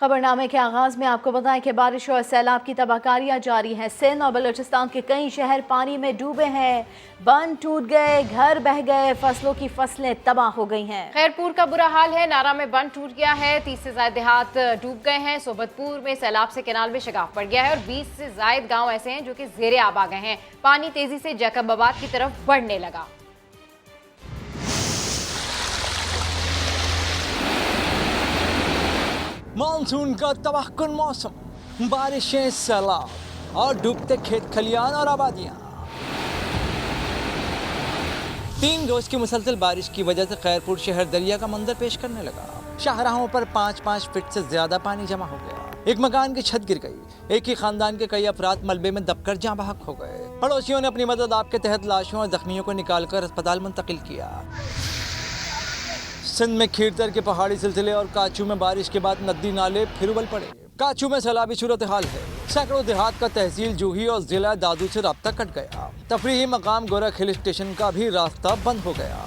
खबरनामे के आगाज में आपको बताएं कि बारिश और सैलाब की तबाहकारियां जारी हैं। सिंध और बलूचिस्तान के कई शहर पानी में डूबे हैं, बंद टूट गए, घर बह गए, फसलों की फसलें तबाह हो गई हैं। खैरपुर का बुरा हाल है, नारा में बंद टूट गया है, 30 से ज्यादा देहात डूब गए हैं। सोबतपुर में सैलाब से कैनाल में शगाफ पड़ गया है और 20 से ज्यादा गांव ऐसे हैं जो कि जेरे आब आ गए हैं। पानी तेजी से जैकबाबाद की तरफ बढ़ने लगा। मानसून का तबाहकुन मौसम, बारिशें, सैलाब और डूबते खेत खलियान और आबादियां। 3 रोज की मुसलसल बारिश की वजह से खैरपुर शहर दरिया का मंजर पेश करने लगा। शाहराहों पर 5-5 फीट से ज्यादा पानी जमा हो गया। एक मकान की छत गिर गई। एक ही खानदान के कई अफराद मलबे में दबकर जाँ बहक हो गए। पड़ोसियों ने अपनी मदद आपके तहत लाशों और जख्मियों को निकालकर अस्पताल मुंतकिल किया। सिंध में खीरतर के पहाड़ी सिलसिले और काचू में बारिश के बाद नदी नाले फिर उबल पड़े। काचू में सैलाबी सूरत हाल है। सैकड़ों देहात का तहसील जूही और जिला दादू से राब्ता कट गया। तफरीही मकाम गोरख हिल स्टेशन का भी रास्ता बंद हो गया।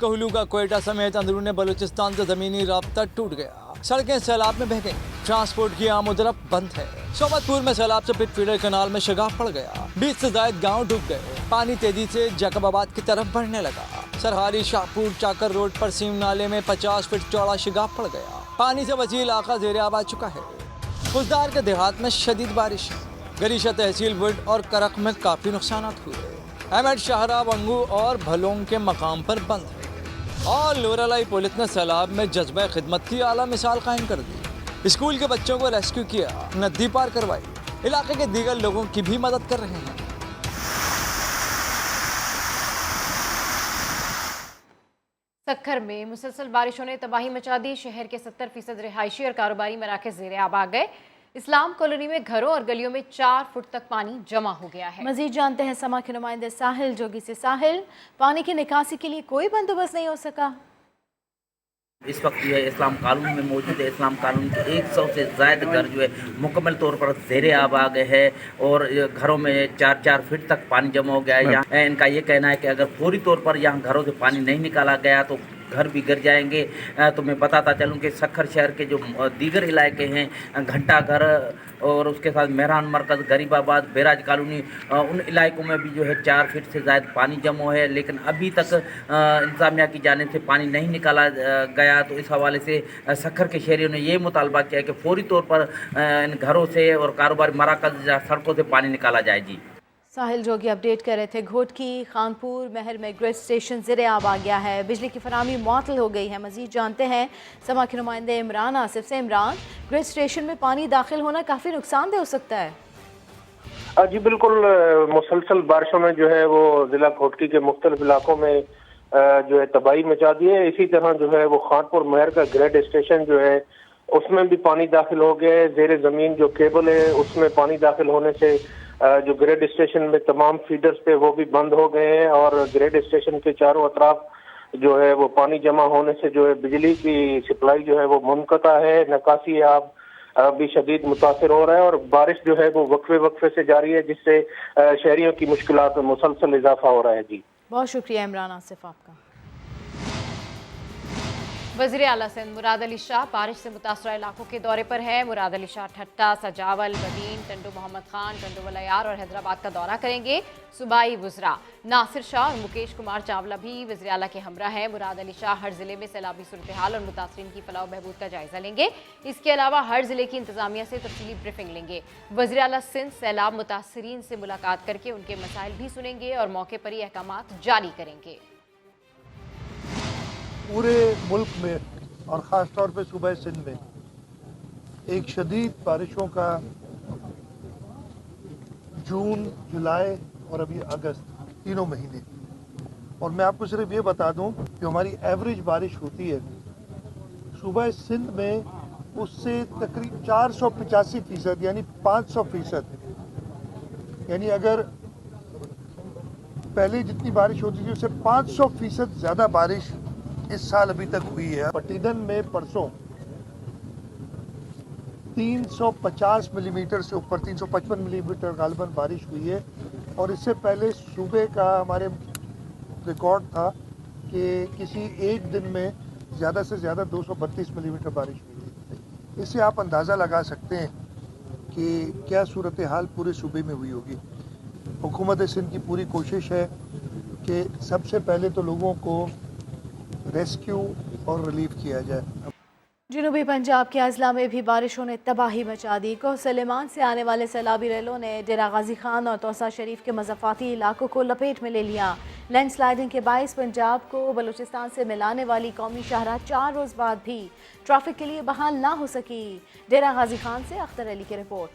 कहलू का कोयटा समेत अंदरूनी बलूचिस्तान से जमीनी राब्ता टूट गया। सड़कें सैलाब में बह गई। ट्रांसपोर्ट की आमोदरफ बंद है। सोबतपुर में सैलाब से पिट फीडर कैनाल में शगाफ पड़ गया। 20 से ज्यादा गांव डूब गए। पानी तेजी से जैकबाबाद की तरफ बढ़ने लगा। सरहारी शाहपुर चाकर रोड पर सीम नाले में 50 फीट चौड़ा शगाफ पड़ गया। पानी से वसी इलाका जेरे आब आ चुका है। खुजदार के देहात में शदीद बारिश है। गरीशा तहसील वुड और करक में काफी नुकसान हुए। अहमद शाहरा, वंगू और भलोंग के मकाम पर बंद है। और लोरालाई पुलिस ने सैलाब में जज्बा खिदमत की आला मिसाल कायम कर दी। स्कूल के बच्चों को रेस्क्यू किया, नदी पार करवाई। इलाके के दीगर लोगों की भी मदद कर रहे हैं। सक्खर में मुसलसल बारिशों ने तबाही मचा दी। शहर के 70% रिहायशी और कारोबारी मराकज़ ज़ेरे आब आ गए। इस्लाम कॉलोनी में घरों और गलियों में 4 फुट तक पानी जमा हो गया है। मजीद जानते हैं समा के नुमाइंदे साहिल जोगी से। साहिल, पानी की निकासी के लिए कोई बंदोबस्त नहीं हो सका? इस वक्त जो है इस्लाम कॉलोनी में मौजूद है। इस्लाम कॉलोनी के 100 से ज़्यादा घर जो है मुकम्मल तौर पर ज़ेरे आब आ गए हैं और घरों में 4-4 फीट तक पानी जमा हो गया है। यहाँ इनका ये कहना है कि अगर फौरी तौर पर यहाँ घरों से पानी नहीं निकाला गया तो घर भी गिर जाएंगे। तो मैं बताता चलूँ कि सक्खर शहर के जो दीगर इलाके हैं, घंटा घर और उसके साथ मेहरान मरकज़, गरीबाबाद, बेराज कॉलोनी, उन इलाकों में भी जो है 4 फीट से ज़्यादा पानी जमा है। लेकिन अभी तक इंतज़ामिया की जानिब से पानी नहीं निकाला गया। तो इस हवाले से सक्खर के शहरियों ने ये मुतालबा किया कि फौरी तौर पर इन घरों से और कारोबारी मराकज़ सड़कों से पानी निकाला जाए। जी, साहिल जोगी अपडेट कर रहे थे। घोटकी, खानपुर, महर में ग्रेड स्टेशन ज़ेरे आब आ गया है। बिजली की फराहमी मुअत्तल हो गई है। मजीद जानते हैं समा के नुमाइंदे इमरान आसिफ से। इमरान, ग्रेड स्टेशन में पानी दाखिल होना काफ़ी नुकसानदेह हो सकता है। जी बिल्कुल, मुसलसल बारिशों में जो है वो जिला घोटकी के मुख्तलिफ इलाकों में जो है तबाही मचा दी है। इसी तरह जो है वो खानपुर महर का ग्रेड स्टेशन जो है उसमें भी पानी दाखिल हो गया है। जेर ज़मीन जो केबल है उसमें पानी दाखिल होने से जो ग्रेड स्टेशन में तमाम फीडर्स थे वो भी बंद हो गए हैं और ग्रेड स्टेशन के चारों अतराफ जो है वो पानी जमा होने से जो है बिजली की सप्लाई जो है वो मुनक़ता है। निकासी आप भी शदीद मुतासर हो रहा है और बारिश जो है वो वक्फे से जारी है, जिससे शहरियों की मुश्किलात में मुसलसल इजाफा हो रहा है। जी, बहुत शुक्रिया इमरान आसिफ आपका। वज़ीर आला सिंध मुराद अली शाह बारिश से मुतासरा इलाकों के दौरे पर है। मुराद अली शाह ठट्टा, सजावल, बदीन, टंडू मोहम्मद खान, टंडू वलायार और हैदराबाद का दौरा करेंगे। सूबाई वज़रा नासिर शाह और मुकेश कुमार चावला भी वज़ीर आला के हमरा हैं। मुराद अली शाह हर ज़िले में सैलाबी सूरत हाल और मुतासरीन की फलाह बहबूद का जायज़ा लेंगे। इसके अलावा हर ज़िले की इंतज़ामिया से तफसीली ब्रीफिंग लेंगे। वज़ीर आला सिंध सैलाब मुतासरीन से मुलाकात करके उनके मसाइल भी सुनेंगे और मौके पर ही अहकामात जारी करेंगे। पूरे मुल्क में और ख़ास तौर पे सूबा सिंध में एक शदीद बारिशों का जून, जुलाई और अभी अगस्त, 3 महीने। और मैं आपको सिर्फ ये बता दूं कि हमारी एवरेज बारिश होती है सूबा सिंध में उससे तकरीबन 485% यानी 500%। यानी अगर पहले जितनी बारिश होती थी उससे 500% ज़्यादा बारिश इस साल अभी तक हुई है। पटीदन में परसों 350 मिलीमीटर से ऊपर 355 मिलीमीटर गालिबन बारिश हुई है और इससे पहले सूबे का हमारे रिकॉर्ड था कि किसी एक दिन में ज़्यादा से ज़्यादा 232 मिलीमीटर बारिश हुई है। इससे आप अंदाज़ा लगा सकते हैं कि क्या सूरत हाल पूरे सूबे में हुई होगी। हुकूमत सिंध की पूरी कोशिश है कि सबसे पहले तो लोगों को रेस्क्यू और रिलीफ किया जाए। जनूबी पंजाब के अजला में भी बारिशों ने तबाही मचा दी। कोह सलेमान से आने वाले सैलाबी रेलों ने डेरा गाजी खान और तौसा शरीफ के मज़ाफ़ाती इलाकों को लपेट में ले लिया। लैंड स्लाइडिंग के बाइस पंजाब को बलूचिस्तान से मिलाने वाली कौमी शाहराह 4 रोज़ बाद भी ट्रैफिक के लिए बहाल ना हो सकी। डेरा गाजी खान से अख्तर अली की रिपोर्ट।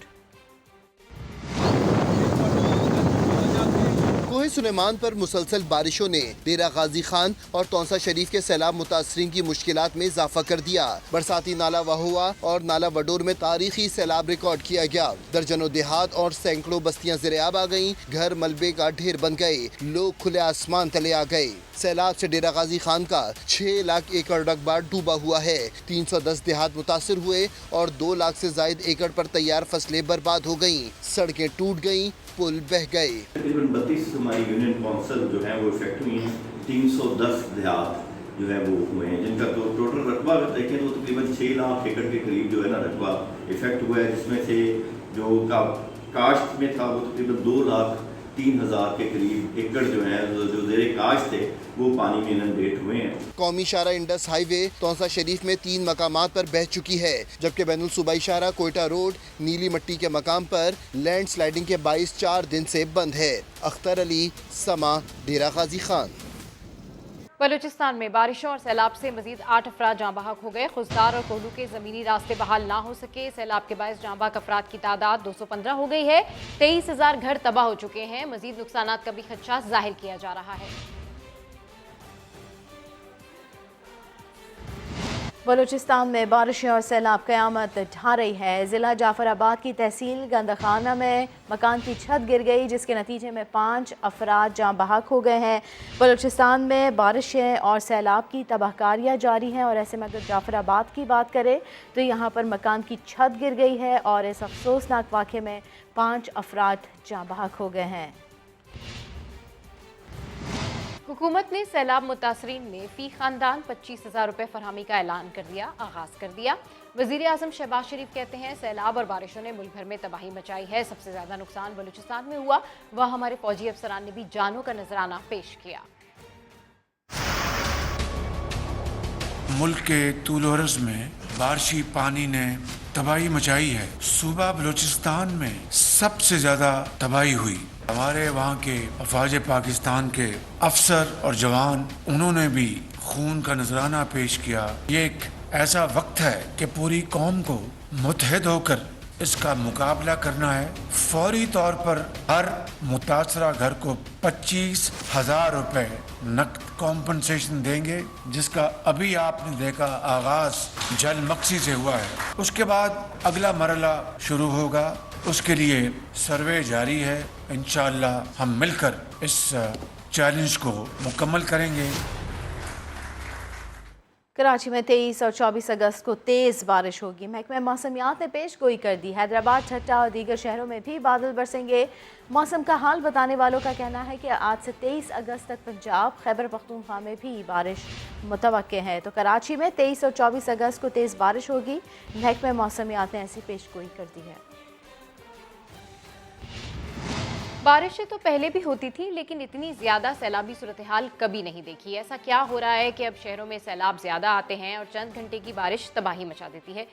कोहे सुलेमान पर मुसलसल बारिशों ने डेरा गाजी खान और तौसा शरीफ के सैलाब मुतासरीन की मुश्किलात में इजाफा कर दिया। बरसाती नाला वहुआ और नाला वडोर में तारीखी सैलाब रिकॉर्ड किया गया। दर्जनों देहात और सैकड़ों बस्तियां ज़ेरे-आब आ गईं। घर मलबे का ढेर बन गए। लोग खुले आसमान तले आ गए। सैलाब से डेरा गाजी खान का 6 लाख एकड़ रकबा डूबा हुआ है। 310 देहात मुतासर हुए और 2 लाख से जायद एकड़ पर तैयार फसलें बर्बाद हो गईं। सड़कें टूट गईं, पुल बह गए। तकरीबन 32 हमारी यूनियन कौंसिल जो है वो इफेक्ट हुई हैं। 310 देहात जो है वो हुए हैं, जिनका तो टोटल रकबा देखें तो तकरीबन 6 लाख एकड़ के करीब जो है ना रकबा इफेक्ट हुआ है, जिसमें से जो काश्त में था वो तकरीबन 2,03,000 के करीब एकड़ जो है जो ज़ेरे काश्त थे वो पानी में इनंडेट हुए हैं। कौमी शाहराह इंडस हाईवे तौसा शरीफ में 3 मकामात पर बह चुकी है, जबकि बैनुल सूबाई शाहराह कोयटा रोड नीली मट्टी के मकाम पर लैंड स्लाइडिंग के बाइस 4 दिन से बंद है। अख्तर अली, समा, डेरा गाजी खान। बलूचिस्तान में बारिशों और सैलाब से मजीद 8 अफराद जाँ बहक हो गए। खुजदार और कोहलू के ज़मीनी रास्ते बहाल ना हो सके। सैलाब के बायस जाँ बहक अफराद की तादाद 215 हो गई है। 23,000 घर तबाह हो चुके हैं। मजीद नुकसानात का भी खदशा जाहिर किया जा रहा है। बलूचिस्तान में बारिशें और सैलाब क़यामत ढा रही है। ज़िला जाफराबाद की तहसील गंदखाना में मकान की छत गिर गई, जिसके नतीजे में 5 अफराद जाँ बहक हो गए हैं। बलूचिस्तान में बारिशें और सैलाब की तबाहकारियाँ जारी हैं और ऐसे में अगर जाफराबाद की बात करें तो यहाँ पर मकान की छत गिर गई है और इस अफसोसनाक वाक़े में 5 अफराद जाँ बहक हो गए हैं। हुकूमत ने सैलाब मुतासरीन में फ़ी ख़ानदान 25,000 रुपये फरहमी का ऐलान कर दिया, आगाज़ कर दिया। वज़ीर आज़म शहबाज शरीफ कहते हैं सैलाब और बारिशों ने मुल्क भर में तबाही मचाई है। सबसे ज़्यादा नुकसान बलूचिस्तान में हुआ। वह हमारे फ़ौजी अफसरान ने भी जानों का नजराना पेश किया। मुल्क के तूल अर्ज़ में बारिशी पानी ने तबाही मचाई है। सूबा बलूचिस्तान में सबसे ज़्यादा तबाही हुई। हमारे वहाँ के अफवाज पाकिस्तान के अफसर और जवान, उन्होंने भी खून का नजराना पेश किया। ये एक ऐसा वक्त है कि पूरी कौम को मुत्तहिद होकर इसका मुकाबला करना है। फौरी तौर पर हर मुतासरा घर को 25,000 रुपए नकद कॉम्पनसेशन देंगे, जिसका अभी आपने देखा आगाज जल मक्सी से हुआ है। उसके बाद अगला मरला शुरू होगा, उसके लिए सर्वे जारी है। इंशाअल्लाह हम मिलकर इस चैलेंज को मुकम्मल करेंगे। कराची में 23 और 24 अगस्त को तेज़ बारिश होगी। महकमा मौसमियात ने पेश गोई कर दी। हैदराबाद, ठट्टा और दीगर शहरों में भी बादल बरसेंगे। मौसम का हाल बताने वालों का कहना है कि आज से 23 अगस्त तक पंजाब, खैबर पख्तूनख्वा में भी बारिश मुतवक्के है। तो कराची में 23 और 24 अगस्त को तेज़ बारिश होगी। महकमा मौसमियात ने ऐसी पेश गोई कर दी है। बारिशें तो पहले भी होती थी, लेकिन इतनी ज़्यादा सैलाबी सूरत हाल कभी नहीं देखी। ऐसा क्या हो रहा है कि अब शहरों में सैलाब ज़्यादा आते हैं और चंद घंटे की बारिश तबाही मचा देती है?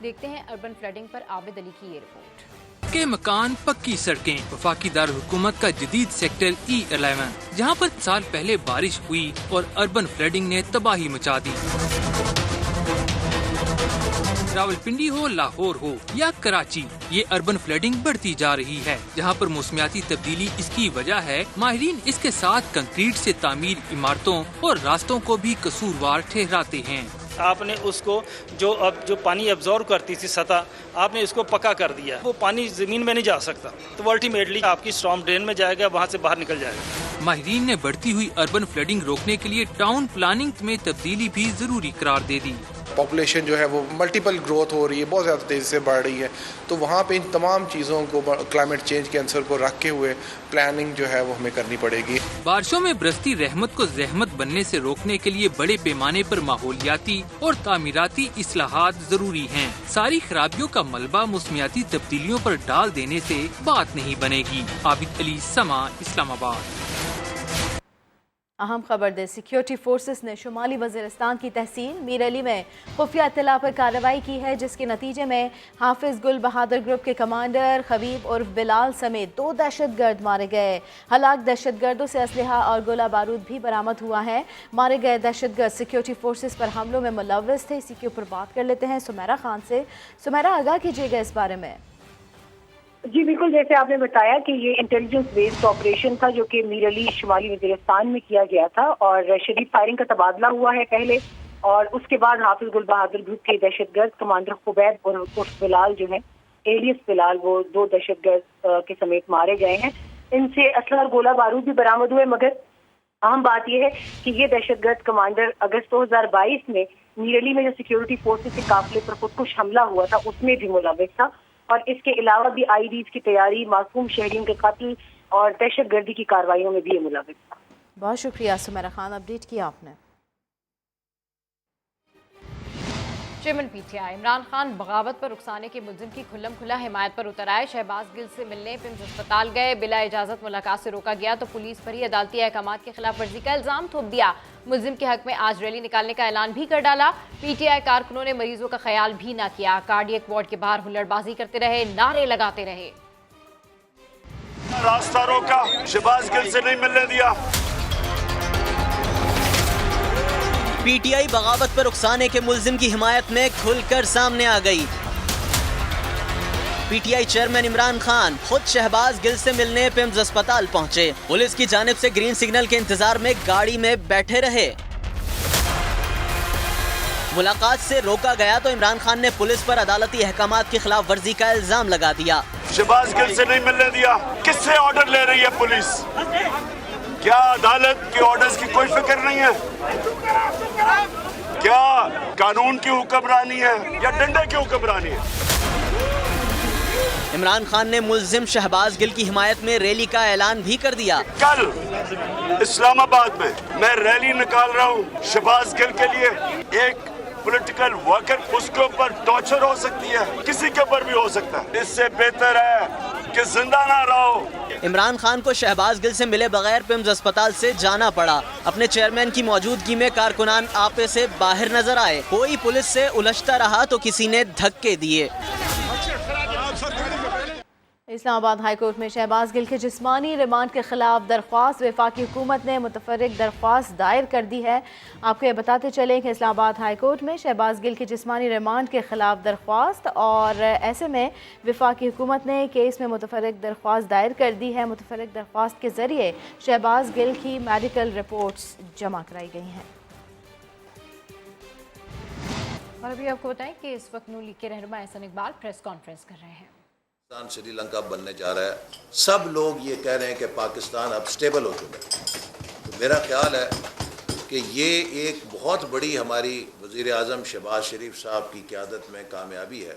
देखते हैं अर्बन फ्लडिंग पर आबिद अली की ये रिपोर्ट। के मकान, पक्की सड़कें, वफाकी दारुल हुकूमत का जदीद सेक्टर E11, जहाँ पर साल पहले बारिश हुई और अर्बन फ्लडिंग ने तबाही मचा दी। रावलपिंडी हो, लाहौर हो या कराची, ये अर्बन फ्लडिंग बढ़ती जा रही है। जहाँ पर मौसमियाती तब्दीली इसकी वजह है, माहिरीन इसके साथ कंक्रीट से तामीर इमारतों और रास्तों को भी कसूरवार ठहराते हैं। आपने उसको जो पानी एब्जॉर्ब करती थी सतह, आपने इसको पक्का कर दिया। वो पानी जमीन में नहीं जा सकता, तो अल्टीमेटली आपकी स्टॉर्म ड्रेन में जाएगा, वहाँ से बाहर निकल जाएगा। माहिरीन ने बढ़ती हुई अर्बन फ्लडिंग रोकने के लिए टाउन प्लानिंग में तब्दीली भी जरूरी करार दे दी। पॉपुलेशन जो है वो मल्टीपल ग्रोथ हो रही है, बहुत ज़्यादा तेज़ी से बढ़ रही है, तो वहाँ पे इन तमाम चीज़ों को, क्लाइमेट चेंज के आंसर को रख के हुए प्लानिंग जो है वो हमें करनी पड़ेगी। बारिशों में बरसती रहमत को जहमत बनने से रोकने के लिए बड़े पैमाने पर माहौलियाती और तामीराती इस्लाहात जरूरी हैं। सारी खराबियों का मलबा मौसमियाती तब्दीलियों पर डाल देने से बात नहीं बनेगी। आबिद अली, समा, इस्लामाबाद। अहम खबर दे, सिक्योरिटी फोर्सेस ने शुमाली वज़ीरिस्तान की तहसील मीर अली में खुफिया इत्तला पर कार्रवाई की है, जिसके नतीजे में हाफिज गुल बहादुर ग्रुप के कमांडर खबीब उर्फ बिलाल समेत 2 दहशतगर्द मारे गए। हलाक दहशतगर्दों से असलहा और गोला बारूद भी बरामद हुआ है। मारे गए दहशतगर्द सिक्योरिटी फोर्सेस पर हमलों में मुलव्वस थे। इसी के ऊपर बात कर लेते हैं सुमेरा खान से। सुमेरा, आगाह कीजिएगा इस बारे में। जी बिल्कुल, जैसे आपने बताया कि ये इंटेलिजेंस बेस्ड ऑपरेशन था जो कि मीर अली शुमाली वज़ीरिस्तान में किया गया था और शदीद फायरिंग का तबादला हुआ है पहले, और उसके बाद हाफिज गुल बहादुर ग्रुप के दहशतगर्द कमांडर खुबैब और उर्फ बिलाल जो है एलियस बिलाल, वो 2 दहशतगर्द के समेत मारे गए हैं। इनसे असला और गोला बारूद भी बरामद हुए, मगर अहम बात यह है कि ये दहशतगर्द कमांडर अगस्त 2022 में मीर अली में जो सिक्योरिटी फोर्सेस के काफिले पर खुदकुश हमला हुआ था उसमें भी मुलव्वस था, और इसके अलावा भी आईडीज की तैयारी, मासूम शहरियों के कत्ल और दहशतगर्दी की कार्रवाइयों में भी ये मुलव्वस था। बहुत शुक्रिया सुमेरा खान, अपडेट किया आपने। चेयरमैन पीटीआई इमरान खान बगावत पर रुखसाने के मुलजिम की खुल्लम खुला हिमायत पर उतर आए। शहबाज गिल से मिलने पिम्स अस्पताल गए, बिला इजाजत मुलाकात से रोका गया तो पुलिस पर ही अदालती अहकामात की खिलाफ वर्जी का इल्जाम थोप दिया। मुलजिम के हक में आज रैली निकालने का ऐलान भी कर डाला। पीटीआई कारकुनों ने मरीजों का ख्याल भी न किया, कार्डियक वार्ड के बाहर हुल्लड़बाजी करते रहे, नारे लगाते रहे। रास्ता रोका, शहबाज गिल से नहीं मिलने दिया। पीटीआई बगावत पर रुखसाने के मुल्जिम की हिमायत में खुलकर सामने आ गई। पीटीआई चेयरमैन इमरान खान खुद शहबाज गिल से मिलने पिम्स अस्पताल पहुंचे। पुलिस की जानिब से ग्रीन सिग्नल के इंतजार में गाड़ी में बैठे रहे। मुलाकात से रोका गया तो इमरान खान ने पुलिस पर अदालती अहकामात की खिलाफ वर्जी का इल्जाम लगा दिया। शहबाज गिल से नहीं मिलने दिया, किससे ऑर्डर ले रही है पुलिस? क्या अदालत के ऑर्डर्स की कोई फिक्र नहीं है? क्या कानून की हुक्मरानी है या डंडे की हुक्मरानी है? इमरान खान ने मुल्जिम शहबाज गिल की हिमायत में रैली का ऐलान भी कर दिया। कल इस्लामाबाद में मैं रैली निकाल रहा हूँ शहबाज गिल के लिए। एक पॉलिटिकल वर्कर, उसके ऊपर टॉर्चर हो सकती है, किसी के ऊपर भी हो सकता है। इससे बेहतर है कि जिंदा ना रहो। इमरान खान को शहबाज गिल से मिले बगैर पिम्स अस्पताल से जाना पड़ा। अपने चेयरमैन की मौजूदगी में कारकुनान आपे से बाहर नजर आए। कोई पुलिस से उलझता रहा तो किसी ने धक्के दिए। इस्लामाबाद हाई कोर्ट में शहबाज गिल के जिस्मानी रिमांड के खिलाफ दरख्वास्त वफाकी हुकूमत ने मुतफर्रिक दरख्वास्त दायर कर दी है। आपको ये बताते चलें कि इस्लामाबाद हाई कोर्ट में शहबाज गिल के जिस्मानी रिमांड के खिलाफ दरख्वास्त, और ऐसे में वफाकी हुकूमत ने केस में मुतफर्रिक दरख्वास्त दायर कर दी है। मुतफर्रिक दरख्वास्त के जरिए शहबाज गिल की मेडिकल रिपोर्ट्स जमा कराई गई हैं। और अभी आपको बताएं कि इस वक्त नून लीग के रहनुमा एहसन इकबाल प्रेस कॉन्फ्रेंस कर रहे हैं। पाकिस्तान श्रीलंका बनने जा रहा है। सब लोग ये कह रहे हैं कि पाकिस्तान अब स्टेबल हो चुका है। तो मेरा ख्याल है कि ये एक बहुत बड़ी हमारी वज़ीर आज़म शहबाज शरीफ साहब की क़यादत में कामयाबी है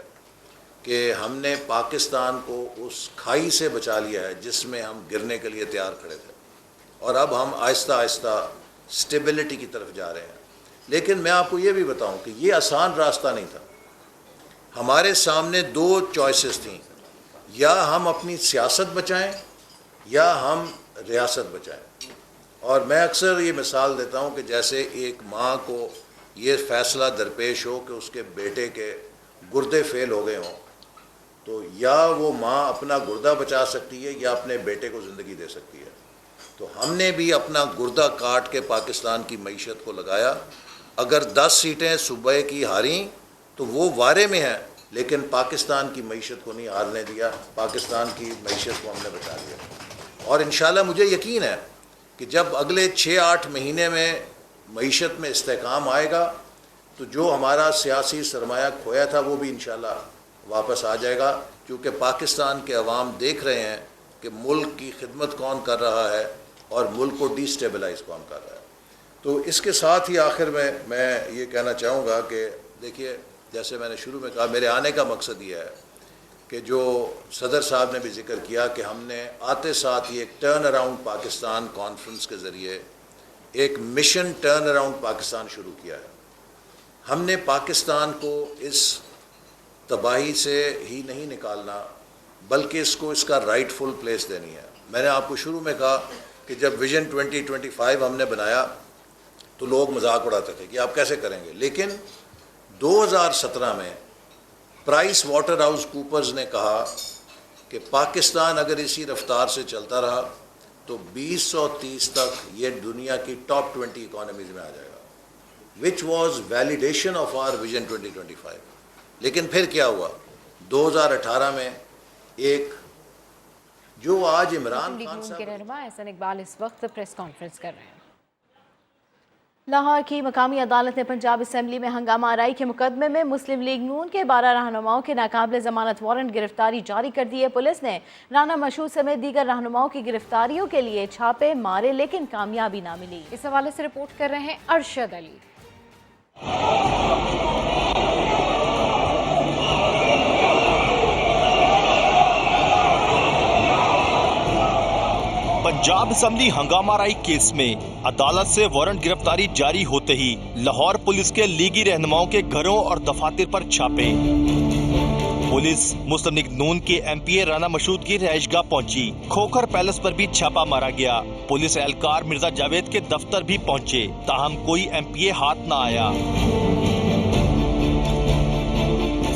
कि हमने पाकिस्तान को उस खाई से बचा लिया है जिसमें हम गिरने के लिए तैयार खड़े थे, और अब हम आहिस्ता आहिस्ता स्टेबिलिटी की तरफ जा रहे हैं। लेकिन मैं आपको ये भी बताऊं कि ये आसान रास्ता नहीं था। हमारे सामने 2 चॉइसेस थी, या हम अपनी सियासत बचाएं या हम रियासत बचाएं। और मैं अक्सर ये मिसाल देता हूं कि जैसे एक माँ को ये फ़ैसला दरपेश हो कि उसके बेटे के गुर्दे फेल हो गए हों, तो या वो माँ अपना गुर्दा बचा सकती है या अपने बेटे को ज़िंदगी दे सकती है। तो हमने भी अपना गुर्दा काट के पाकिस्तान की मईशत को लगाया। अगर 10 सीटें सूबे की हारी तो वो वारे में है, लेकिन पाकिस्तान की मईशत को नहीं हारने दिया। पाकिस्तान की मईशत को हमने बचा लिया। और इंशाल्लाह मुझे यकीन है कि जब अगले 6-8 महीने में मईशत में इस्तेकाम आएगा तो जो हमारा सियासी सरमाया खोया था वो भी इंशाल्लाह वापस आ जाएगा, क्योंकि पाकिस्तान के अवाम देख रहे हैं कि मुल्क की खिदमत कौन कर रहा है और मुल्क को डिस्टेबलाइज कौन कर रहा है। तो इसके साथ ही आखिर में मैं ये कहना चाहूँगा कि देखिए, जैसे मैंने शुरू में कहा, मेरे आने का मकसद ये है کہ جو صدر صاحب نے بھی ذکر کیا کہ ہم نے آتے ساتھ ہی ایک ٹرن اراؤنڈ پاکستان کانفرنس کے ذریعے ایک مشن ٹرن اراؤنڈ پاکستان شروع کیا ہے. ہم نے پاکستان کو اس تباہی سے ہی نہیں نکالنا بلکہ اس کو اس کا رائٹ فل پلیس دینی ہے. میں نے آپ کو شروع میں کہا کہ جب ویژن 2025 ہم نے بنایا تو لوگ مذاق اڑاتے تھے کہ آپ کیسے کریں گے, لیکن 2017 میں پرائس واٹر ہاؤس کوپرز نے کہا کہ پاکستان اگر اسی رفتار سے چلتا رہا تو 2030 تک یہ دنیا کی ٹاپ 20 اکانومیز میں آ جائے گا, which was validation of our vision 2025. لیکن پھر کیا ہوا 2018 میں ایک جو آج عمران خان صاحب کے رہنما احسن اقبال اس وقت پریس کانفرنس کر رہے ہیں. لاہور کی مقامی عدالت نے پنجاب اسمبلی میں ہنگامہ آرائی کے مقدمے میں مسلم لیگ نون کے 12 رہنماؤں کے ناقابل ضمانت وارنٹ گرفتاری جاری کر دی ہے. پولیس نے رانا مشہود سمیت دیگر رہنماؤں کی گرفتاریوں کے لیے چھاپے مارے لیکن کامیابی نہ ملی. اس حوالے سے رپورٹ کر رہے ہیں ارشد علی. پنجاب اسمبلی ہنگامہ آرائی کیس میں عدالت سے وارنٹ گرفتاری جاری ہوتے ہی لاہور پولیس کے لیگی رہنماؤں کے گھروں اور دفاتر پر چھاپے. پولیس مسلم لیگ نون کے ایم پی اے رانا مشہود کی رہائش گاہ پہنچی. کھوکھر پیلس پر بھی چھاپا مارا گیا. پولیس اہلکار مرزا جاوید کے دفتر بھی پہنچے, تاہم کوئی ایم پی اے ہاتھ نہ آیا.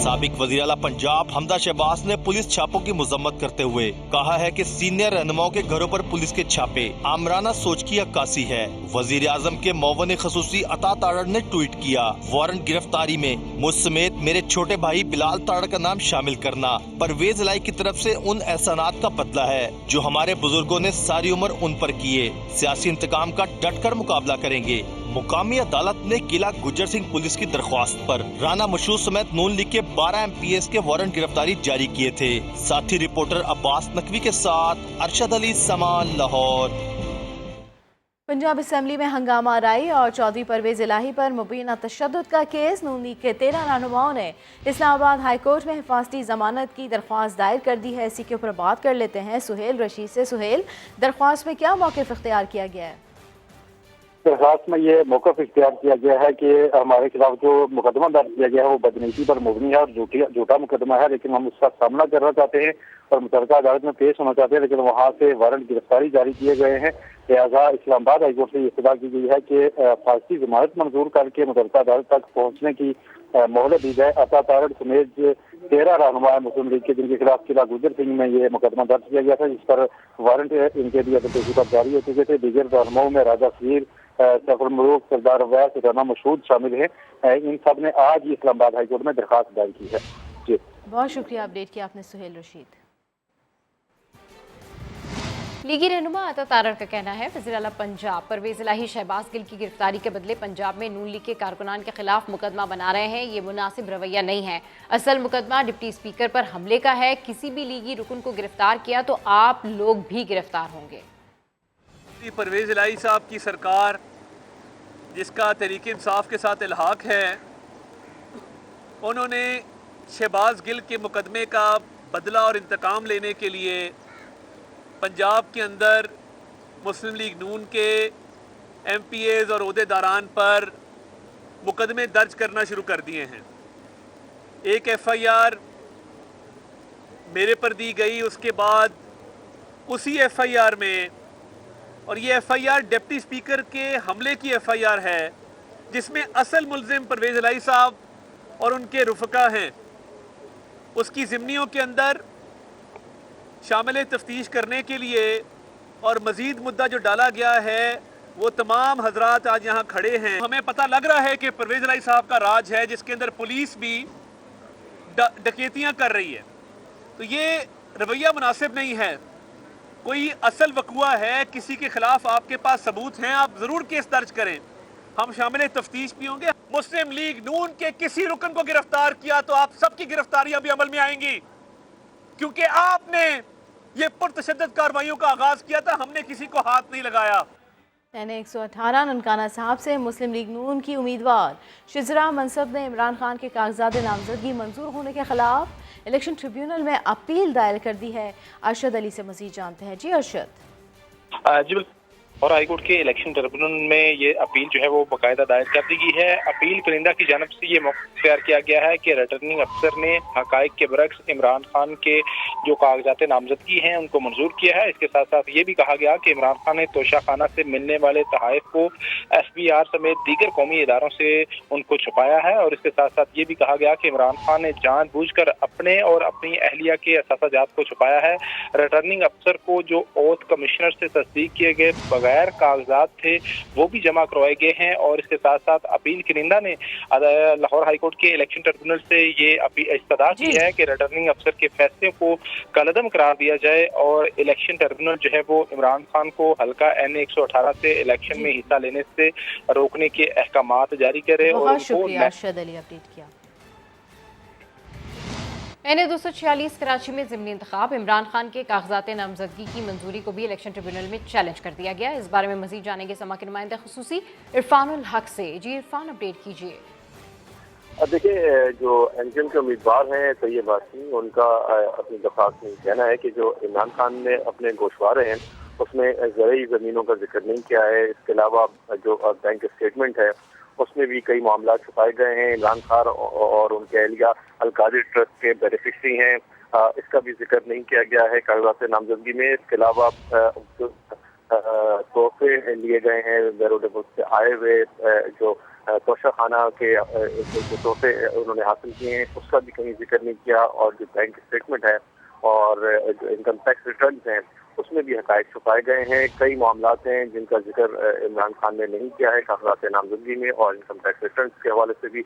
سابق وزیر اعلیٰ پنجاب حمزہ شہباز نے پولیس چھاپوں کی مذمت کرتے ہوئے کہا ہے کہ سینئر رہنماؤں کے گھروں پر پولیس کے چھاپے آمرانہ سوچ کی عکاسی ہے. وزیر اعظم کے معاون خصوصی عطا تاڑڑ نے ٹویٹ کیا, وارنٹ گرفتاری میں مجھ سمیت میرے چھوٹے بھائی بلال تاڑڑ کا نام شامل کرنا پرویز الہی کی طرف سے ان احسانات کا بدلہ ہے جو ہمارے بزرگوں نے ساری عمر ان پر کیے. سیاسی انتقام کا ڈٹ کر مقابلہ کریں گے. مقامی عدالت نے قلعہ گجر سنگھ پولیس کی درخواست پر رانا مشہود سمیت نون لیگ کے 12 ایم پی ایس کے وارنٹ گرفتاری جاری کیے تھے. ساتھی رپورٹر عباس نقوی کے ساتھ ارشد علی سمان, لاہور. پنجاب اسمبلی میں ہنگامہ آرائی اور چودھری پرویز الہی پر مبینہ تشدد کا کیس. نون لیگ کے 13 رہنماؤں نے اسلام آباد ہائی کورٹ میں حفاظتی ضمانت کی درخواست دائر کر دی ہے. اسی کے اوپر بات کر لیتے ہیں سہیل رشید سے. سہیل, درخواست میں کیا موقف اختیار کیا گیا ہے؟ درخواست میں یہ موقف اختیار کیا گیا ہے کہ ہمارے خلاف جو مقدمہ درج کیا گیا ہے وہ بدنیتی پر مبنی ہے اور جھوٹا مقدمہ ہے, لیکن ہم اس کا سامنا کرنا چاہتے ہیں اور متعلقہ عدالت میں پیش ہونا چاہتے ہیں, لیکن وہاں سے وارنٹ گرفتاری جاری کیے گئے ہیں. لہٰذا اسلام آباد ہائی کورٹ سے یہ اطلاع کی گئی ہے کہ حفاظتی ضمانت منظور کر کے متعلقہ عدالت تک پہنچنے کی مہلت دی جائے. عطا تاڑڑ سمیت 13 رہنما مسلم لیگ کے جن کے خلاف قلعہ گجر سنگھ میں یہ مقدمہ درج کیا گیا تھا, جس پر وارنٹ ان کے بھی عدم پیشی پر جاری ہو چکے تھے. دیگر رہنماؤں میں راجہ فیر, سیف الملوک, سردار اویس, رانا مشہود شامل ہیں. ان سب نے آج ہی اسلام آباد ہائی کورٹ میں درخواست دائر کی ہے. جی, بہت شکریہ اپڈیٹ کیا آپ نے سہیل رشید. لیگی رہنما عطا تاڑڑ کا کہنا ہے وزیر اعلیٰ پنجاب پرویز الہی شہباز گل کی گرفتاری کے بدلے پنجاب میں نون لیگ کے کارکنان کے خلاف مقدمہ بنا رہے ہیں. یہ مناسب رویہ نہیں ہے. اصل مقدمہ ڈپٹی اسپیکر پر حملے کا ہے. کسی بھی لیگی رکن کو گرفتار کیا تو آپ لوگ بھی گرفتار ہوں گے. پرویز الہی صاحب کی سرکار جس کا تحریک انصاف کے ساتھ الحاق ہے, انہوں نے شہباز گل کے مقدمے کا بدلہ اور انتقام لینے کے لیے پنجاب کے اندر مسلم لیگ نون کے ایم پی ایز اور عہدے داران پر مقدمے درج کرنا شروع کر دیے ہیں. ایک ایف آئی آر میرے پر دی گئی, اس کے بعد اسی ایف آئی آر میں, اور یہ F I R deputy speaker کے حملے کی ایف آئی آر ہے جس میں اصل ملزم پرویز الہی صاحب اور ان کے رفقا ہیں. اس کی ضمنیوں کے اندر شامل تفتیش کرنے کے لیے اور مزید مدعا جو ڈالا گیا ہے وہ تمام حضرات آج یہاں کھڑے ہیں. ہمیں پتہ لگ رہا ہے کہ پرویز الہی صاحب کا راج ہے جس کے اندر پولیس بھی ڈکیتیاں کر رہی ہے. تو یہ رویہ مناسب نہیں ہے. کوئی اصل وقوع ہے, کسی کے خلاف آپ کے پاس ثبوت ہیں, آپ ضرور کیس درج کریں. ہم شامل تفتیش بھی ہوں گے. مسلم لیگ نون کے کسی رکن کو گرفتار کیا تو آپ سب کی گرفتاریاں بھی عمل میں آئیں گی, کیونکہ آپ نے یہ پرتشدد کارروائیوں کا آغاز کیا تھا. ہم نے کسی کو ہاتھ نہیں لگایا. NA-118 ननकाना साहब से मुस्लिम लीग नून की उम्मीदवार शिजरा मनसब ने इमरान खान के कागजात नामजदगी मंजूर होने के खिलाफ इलेक्शन ट्रिब्यूनल में अपील दायर कर दी है। अरशद अली से मजीद जानते हैं। जी अरशद। जी और हाईकोर्ट के इलेक्शन ट्रिब्यूनल में ये अपील जो है वो बाकायदा दायर कर दी गई है। अपील करिंदा की जानब से ये मौका तैयार किया गया है कि रिटर्निंग अफसर ने हकाइक के बरक्स इमरान खान के जो कागजात नामजदगी हैं उनको मंजूर किया है। इसके साथ साथ ये भी कहा गया कि इमरान खान ने तोशा खाना से मिलने वाले तहाइफ को SBR समेत दीगर कौमी इदारों से उनको छुपाया है। और इसके साथ साथ ये भी कहा गया कि इमरान खान ने जानबूझकर अपने और अपनी अहलिया के असासाजात को छुपाया है। रिटर्निंग अफसर को जो ओथ कमिश्नर से तस्दीक किए गए बगैर कागजात थे वो भी जमा करवाए गए हैं। और इसके साथ साथ अपील करिंदा ने लाहौर हाईकोर्ट के इलेक्शन ट्रिब्यूनल से ये इस्तदा की है कि रिटर्निंग अफसर के फैसले को कलअदम करार दिया जाए और इलेक्शन ट्रिब्यूनल जो है वो इमरान खान को हल्का NA-118 से इलेक्शन में हिस्सा लेने से रोकने के अहकामात जारी करे। बहुत शुक्रिया अरशद अली अपडेट किया। NA-246 कराची में ज़िमनी इंतखाब, इमरान खान के कागजात नामजदगी की मंजूरी को भी इलेक्शन ट्रिब्यूनल में चैलेंज कर दिया गया। इस बारे में मजीद जानेंगे समा के नुमाइंदे खुसूसी इरफानुल हक से। जी इरफान अपडेट कीजिए। देखिए जो एमजीएम के उम्मीदवार हैं तैयब यासीन, उनका अपनी दरख्वास्त में कहना है कि जो इमरान खान ने अपने गोशवारे हैं उसमें ज़रूरी ज़मीनों का जिक्र नहीं किया है। इसके अलावा जो बैंक स्टेटमेंट है उसमें भी कई मामला छुपाए गए हैं। इमरान खान और उनके अहलिया अलकादी ट्रस्ट के बेनिफिशरी हैं, इसका भी जिक्र नहीं किया गया है कागजात नामजदगी में। इसके अलावा तोहफे लिए गए हैं बैरून मुल्क से आए हुए, जो तोशा खाना के तोहफे उन्होंने हासिल किए हैं उसका भी कहीं जिक्र नहीं किया। और जो बैंक स्टेटमेंट है और जो इनकम टैक्स रिटर्न हैं उसमें भी हकायक छुपाए गए हैं। कई मामलात हैं जिनका जिक्र इमरान खान ने नहीं किया है कागजात नामजदगी में और इनकम टैक्स रिटर्न के हवाले से भी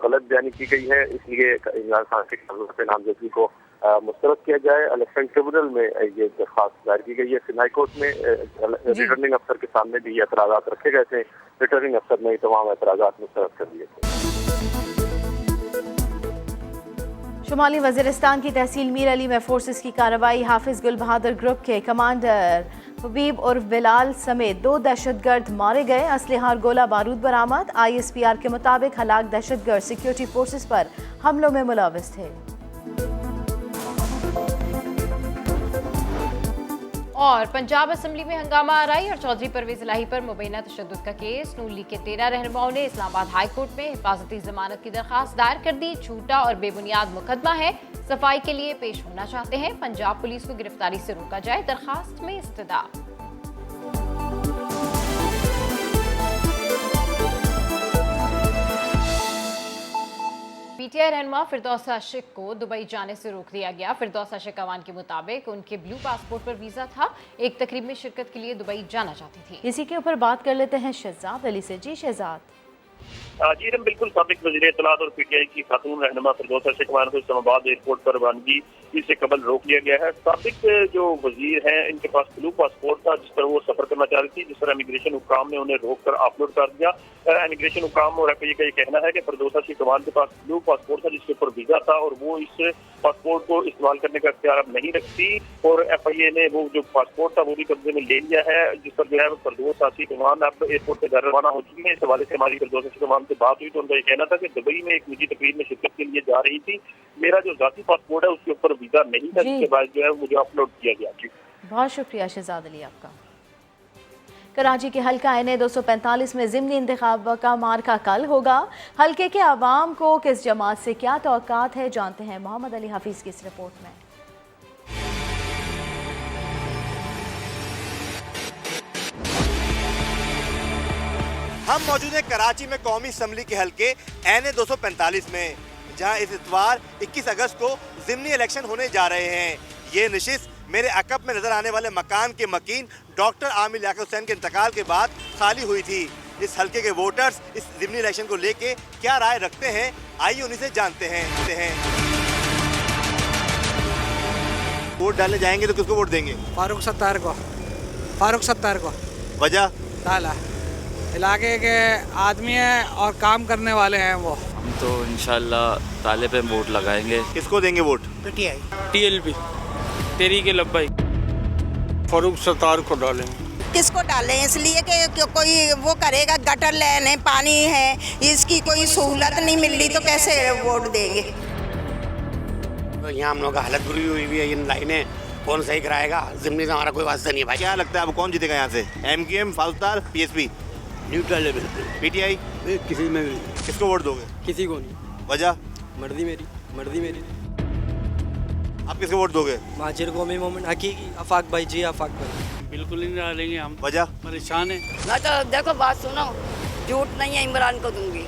गलत बयानी की गई है। इसलिए इमरान खान के कागजात नामजदगी को मुस्तरद किया जाए। इलेक्शन ट्रिब्यूनल में ये दरख्वास्त दायर की गई है। सिंध हाई कोर्ट में रिटर्निंग अफसर के सामने भी ये एतराज़ात रखे गए थे। रिटर्निंग अफसर ने तमाम एतराज़ात मुस्तरद कर दिए थे। शुमाली वज़ीरिस्तान की तहसील मीर अली में फोर्सेस की कार्रवाई, हाफिज गुल बहादुर ग्रुप के कमांडर हबीब उर्फ बिलाल समेत 2 दहशतगर्द मारे गए। असलहा और गोला बारूद बरामद। ISPR के मुताबिक हलाक दहशतगर्द सिक्योरिटी फोर्सेस पर हमलों में मुलव्वस थे। और पंजाब असम्बली में हंगामा आराई और चौधरी परवेज इलाही पर मुबैना तशद्दुद का केस। नून लीग के 13 रहनुमाओं ने इस्लामाबाद हाई कोर्ट में हिफाजती जमानत की दरख्वास्त दायर कर दी। झूठा और बेबुनियाद मुकदमा है, सफाई के लिए पेश होना चाहते हैं। पंजाब पुलिस को गिरफ्तारी से रोका जाए, दरख्वास्त में इस्तदा। PTI रहनुमा फिरदौस आशिक को दुबई जाने से रोक दिया गया। फिरदौस आशिक अवान के मुताबिक उनके ब्लू पासपोर्ट पर वीज़ा था, एक तकरीब में शिरकत के लिए दुबई जाना चाहती थी। इसी के ऊपर बात कर लेते हैं शहजाद अली से। जी शहजाद। जी बिल्कुल, साबिक वज़ीर इत्तलात और PTI की खातून रहनुमा फिरदौस आशिक अवान को इस्लामाबाद एयरपोर्ट पर रवानगी इससे कबल रोक लिया गया है। साबिक जो वजीर हैं इनके पास ब्लू पासपोर्ट था जिस पर वो सफर करना चाह रही थी, जिस पर इमिग्रेशन हुकाम ने उन्हें रोक कर अपलोड कर दिया। इमिग्रेशन हुकाम और FIA का ये कहना है कि फिरदौस आशिक अवान के पास ब्लू पासपोर्ट था जिसके ऊपर वीजा था और वो इस पासपोर्ट को इस्तेमाल करने का इख्तियार अब नहीं रखती और FIA ने वो जो पासपोर्ट था वो भी कब्जे में ले लिया है, जिस पर जो है फिरदौस आशिक अवान अब एयरपोर्ट से घर रवाना हो चुकी है। इस हवाले से हमारी फिरदौस आशिक अवान से बात हुई तो उनका ये कहना था कि दुबई में एक निजी तकरीब में शिरकत के लिए जा रही थी, मेरा जो जाती पासपोर्ट है उसके ऊपर वीजा नहीं था, जिसके बाद जो है मुझे अपलोड किया गया। जी बहुत शुक्रिया शहजाद अली आपका। कराची के हल्का NA-245 में ज़िमनी इंतखाब का मार्का कल होगा। हल्के के आवाम को किस जमात से क्या तवक्कात है, जानते हैं मोहम्मद अली हफीज़ की इस रिपोर्ट में। हम मौजूद हैं कराची में कौमी असम्बली के हल्के NA-245 में, जहां इस इतवार 21 अगस्त को ज़िमनी इलेक्शन होने जा रहे हैं। ये नशिस्त मेरे अकब में नजर आने वाले मकान के मकीन डॉक्टर आमिर लियाकत हुसैन के इंतकाल के बाद खाली हुई थी। इस हल्के के वोटर्स इस ज़िमनी इलेक्शन को लेके क्या राय रखते हैं, आइए उन्हीं से जानते हैं। वोट डालने जाएंगे तो किसको वोट देंगे? फारूक सत्तार को। फारूक सत्तार को। वजह? ताला इलाके के आदमी हैं और काम करने वाले हैं वो। हम तो इंशाल्लाह ताले पे वोट लगाएंगे। किसको देंगे वोट? PTI। TLP तहरीक लब्बाई। फारूक सत्तार को डालेंगे। किसको डालें, इसलिए कि कोई वो करेगा, गटर लाइन है, पानी है, इसकी कोई सहूलत नहीं मिल रही तो कैसे वोट देंगे। यहाँ हम लोग का हालत बुरी हुई है, इन लाइनें कौन सही कराएगा, ज़िम्नी से हमारा कोई वास्ता नहीं है भाई। क्या लगता है आपको कौन जीतेगा यहाँ से? MQM, फालतार, PSP? न्यूट्रल है, PTI? किसी में भी। किसको वोट दोगे? किसी को नहीं। वजह? मर्जी मेरी, मर्जी मेरी। आप किसको वोट दोगे? महाजिर कौमी मोमिन हकीकी आफाक भाई जी, आफाक भाई। बिल्कुल नहीं डालेंगे हम। वजह? परेशान है। मैं तो देखो बात सुनो, झूठ नहीं है, इमरान को दूंगी।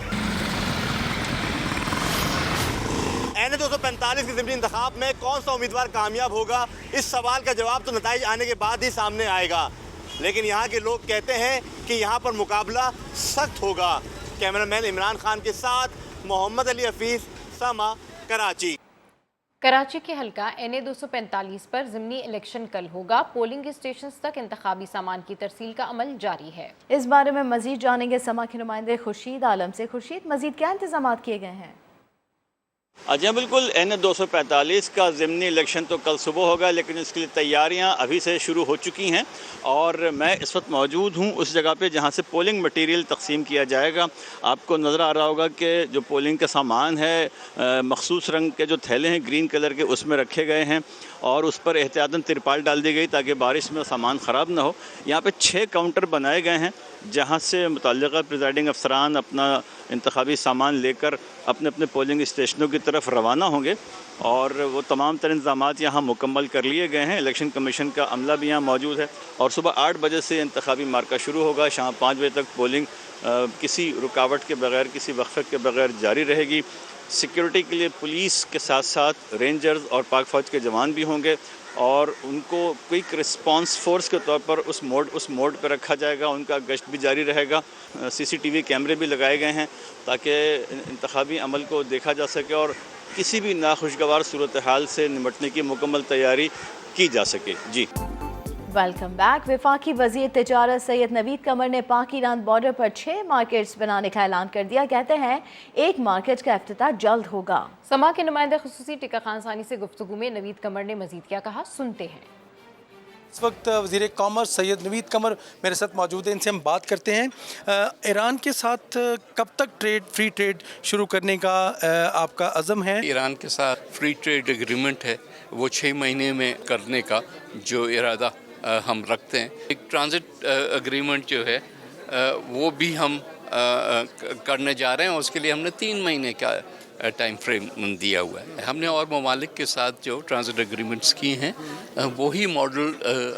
NA 245 के ज़िमनी इंतखाब में कौन सा उम्मीदवार कामयाब होगा, इस सवाल का जवाब तो नताइज आने के बाद ही सामने आएगा। लेकिन यहाँ के लोग कहते हैं कि यहाँ पर मुकाबला सख्त होगा। कैमरामैन इमरान खान के साथ मोहम्मद अली हफीज, समा, कराची। कराची के हल्का NA 245 पर ज़िमनी इलेक्शन कल होगा। पोलिंग स्टेशन तक इंतखाबी सामान की तरसील का अमल जारी है। इस बारे में मजीद जानेंगे समा के नुमाइंदे खुर्शीद आलम से। खुर्शीद, मजीद क्या इंतजाम किए गए हैं? जी बिल्कुल, NA 245 का ज़िमनी इलेक्शन तो कल सुबह होगा, लेकिन इसके लिए तैयारियां अभी से शुरू हो चुकी हैं और मैं इस वक्त मौजूद हूं उस जगह पे जहां से पोलिंग मटेरियल तकसीम किया जाएगा। आपको नज़र आ रहा होगा कि जो पोलिंग का सामान है मखसूस रंग के जो थैले हैं ग्रीन कलर के, उसमें रखे गए हैं और उस पर एहतियातन तिरपाल डाल दी गई ताकि बारिश में सामान ख़राब ना हो। यहाँ पे 6 काउंटर बनाए गए हैं जहाँ से मुतल्लिक़ा प्रिजाइडिंग अफसरान अपना इंतखाबी सामान लेकर अपने अपने पोलिंग स्टेशनों की तरफ रवाना होंगे और वो तमाम तर इंतज़ामात यहाँ मुकम्मल कर लिए गए हैं। इलेक्शन कमीशन का अमला भी यहाँ मौजूद है और सुबह 8 बजे से इंतखाबी मार्का शुरू होगा। शाम 5 बजे तक पोलिंग किसी रुकावट के बगैर, किसी वक्फे के बगैर जारी रहेगी। सिक्योरिटी के लिए पुलिस के साथ साथ रेंजर्स और पाक फ़ौज के जवान भी होंगे और उनको क्विक रिस्पांस फोर्स के तौर पर उस मोड पर रखा जाएगा। उनका गश्त भी जारी रहेगा। CCTV कैमरे भी लगाए गए हैं ताकि इंतखाबी अमल को देखा जा सके और किसी भी नाखुशगवार सूरत हाल से निपटने की मुकम्मल तैयारी की जा सके। जी वेलकम बैक। वफाकी वजीर तिजारत सैयद नवीद कमर ने पाक ईरान बॉर्डर पर 6 मार्केट्स बनाने का ऐलान कर दिया। कहते हैं एक मार्केट का इफ्तिताह जल्द होगा। समा के नुमाइंदे खुसूसी टिका खान सानी से गुफ्तगू में नवीद कमर ने मजीद क्या कहा, सुनते हैं। इस वक्त वज़ीर कॉमर्स सैयद नवीद कमर मेरे साथ मौजूद हैं, इनसे हम बात करते हैं। ईरान के साथ कब तक फ्री ट्रेड शुरू करने का आपका अज़म है? ईरान के साथ फ्री ट्रेड एग्रीमेंट है वो 6 महीने में करने का जो इरादा हम रखते हैं। एक ट्रांजिट एग्रीमेंट जो है वो भी हम करने जा रहे हैं। उसके लिए हमने 3 महीने का टाइम फ्रेम दिया हुआ है। हमने और ममालिक के साथ जो ट्रांजिट एग्रीमेंट्स किए हैं वही मॉडल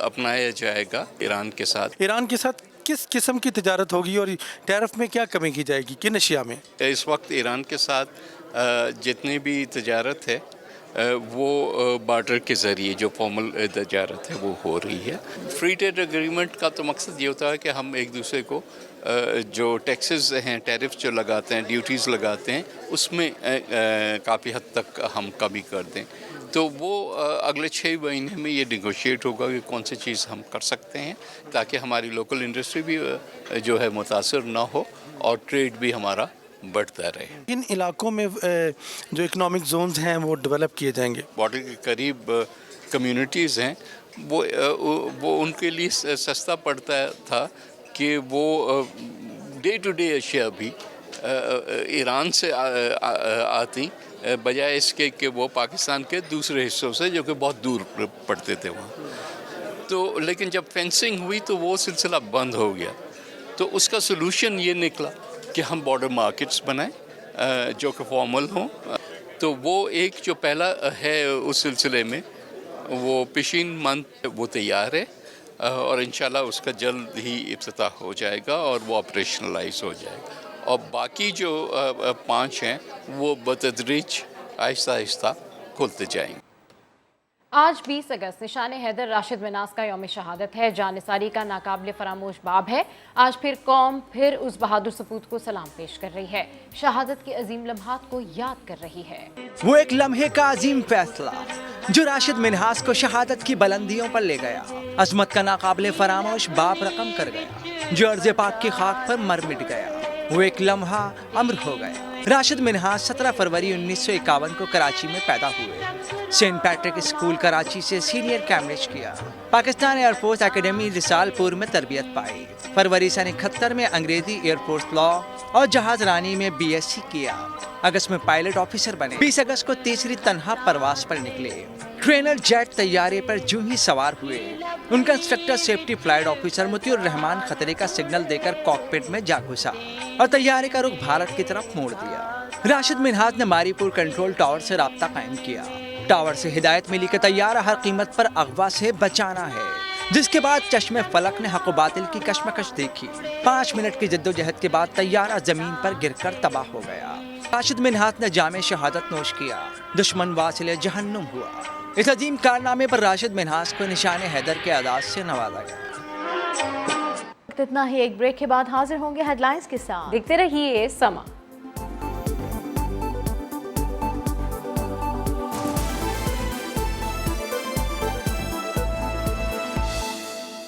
अपनाया जाएगा ईरान के साथ। ईरान के साथ किस किस्म की तिजारत होगी और टैरिफ में क्या कमी की जाएगी, किन अशिया में? इस वक्त ईरान के साथ जितनी भी तिजारत है वो बार्टर के ज़रिए जो फॉर्मल तिजारत है वो हो रही है। फ्री ट्रेड एग्रीमेंट का तो मकसद ये होता है कि हम एक दूसरे को जो टैक्सेस हैं, टैरिफ जो लगाते हैं, ड्यूटीज़ लगाते हैं, उसमें काफ़ी हद तक हम कमी कर दें। तो वो अगले 6 महीने में ये निगोशिएट होगा कि कौन सी चीज़ हम कर सकते हैं ताकि हमारी लोकल इंडस्ट्री भी जो है मुतासर ना हो और ट्रेड भी हमारा बढ़ता रहे। इन इलाकों में जो इकोनॉमिक जोन्स हैं वो डेवलप किए जाएंगे। बॉर्डर के करीब कम्युनिटीज़ हैं वो उनके लिए सस्ता पड़ता था कि वो डे टू डे अशिया भी ईरान से आती बजाय इसके कि वो पाकिस्तान के दूसरे हिस्सों से जो कि बहुत दूर पड़ते थे वहाँ। तो लेकिन जब फेंसिंग हुई तो वो सिलसिला बंद हो गया। तो उसका सलूशन ये निकला कि हम बॉर्डर मार्केट्स बनाएं जो कि फॉर्मल हों। तो वो एक जो पहला है उस सिलसिले में वो पिछिन मंथ वो तैयार है और इंशाल्लाह उसका जल्द ही इफ्तिताह हो जाएगा और वो ऑपरेशनलाइज हो जाएगा। और बाकी जो 5 हैं वो बतदरीज आहिस्ता आहिस्ता खुलते जाएंगे। आज 20 अगस्त निशान हैदर राशिद मिनास का यौम शहादत है। जानिसारी का नाकाबिल फरामोश बाब है। आज फिर कौम फिर उस बहादुर सपूत को सलाम पेश कर रही है, शहादत के अजीम लम्हात को याद कर रही है। वो एक लम्हे का अजीम फैसला जो राशिद मिन्हास को शहादत की बुलंदियों पर ले गया, अजमत का नाकाबिल फरामोश बाप रकम कर गया, जो अर्ज़ पाक की खाक पर मर मिट गया। वो एक लम्हा अमर हो गया, राशिद मिन्हाज 17 फरवरी 1951 को कराची में पैदा हुए। सेंट पैट्रिक स्कूल कराची से सीनियर कैम्ब्रिज किया। पाकिस्तान एयरफोर्स एकेडमी रिसालपुर में तरबियत पाई। फरवरी सन 71 में अंग्रेजी एयरफोर्स लॉ और जहाज रानी में BSc किया। अगस्त में पायलट ऑफिसर बने। 20 अगस्त को तीसरी तनहा परवास पर निकले। ट्रेनर जेट तैयारे पर जूं ही सवार हुए, उनका instructor safety flight officer Mutiur Rahman खतरे का सिग्नल देकर कॉकपिट में जा घुसा और तैयारे का रुख भारत की तरफ मोड़ दिया। राशिद मिन्हाज ने मारीपुर कंट्रोल टावर से राब्ता कायम किया। टावर से हिदायत मिली कि तैयारा हर कीमत पर अगवा से बचाना है, जिसके बाद चश्मे फलक ने हक बातिल की कश्मकश देखी। 5 मिनट की जद्दोजहद के बाद तैयारा जमीन पर गिरकर तबाह हो गया। राशिद मिन्हाज ने जामे शहादत नोश किया। दुश्मन वासिले जहन्नुम हुआ। इस अजीम कारनामे पर राशिद मिन्हाज को निशान हैदर के आदाज से नवाजा गया। इतना ही, एक ब्रेक के बाद हाजिर होंगे हेडलाइंस के साथ। देखते रहिए समा।